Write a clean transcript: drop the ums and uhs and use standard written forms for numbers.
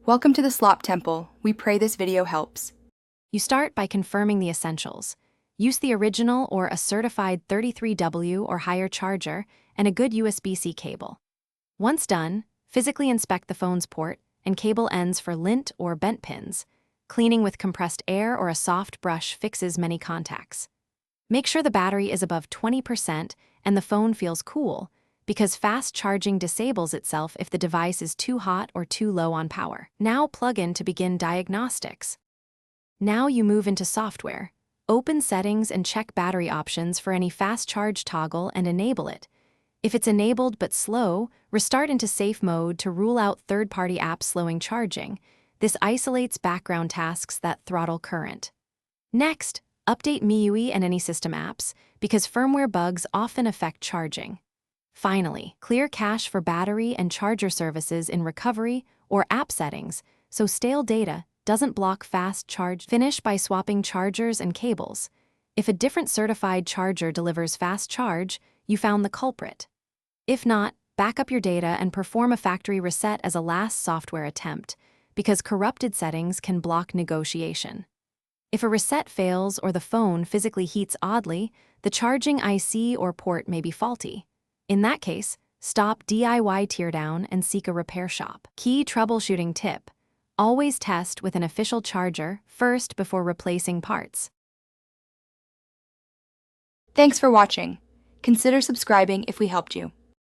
Welcome to the Slop Temple. We pray this video helps. You start by confirming the essentials. Use the original or a certified 33W or higher charger and a good USB-C cable. Once done, physically inspect the phone's port and cable ends for lint or bent pins. Cleaning with compressed air or a soft brush fixes many contacts. Make sure the battery is above 20% and the phone feels cool, because fast charging disables itself if the device is too hot or too low on power. Now plug in to begin diagnostics. Now you move into software. Open settings and check battery options for any fast charge toggle and enable it. If it's enabled but slow, restart into safe mode to rule out third-party apps slowing charging. This isolates background tasks that throttle current. Next, update MIUI and any system apps, because firmware bugs often affect charging. Finally, clear cache for battery and charger services in recovery or app settings, so stale data doesn't block fast charge. Finish by swapping chargers and cables. If a different certified charger delivers fast charge, you found the culprit. If not, back up your data and perform a factory reset as a last software attempt, because corrupted settings can block negotiation. If a reset fails or the phone physically heats oddly, the charging IC or port may be faulty. In that case, stop DIY teardown and seek a repair shop. Key troubleshooting tip: always test with an official charger first before replacing parts. Thanks for watching. Consider subscribing if we helped you.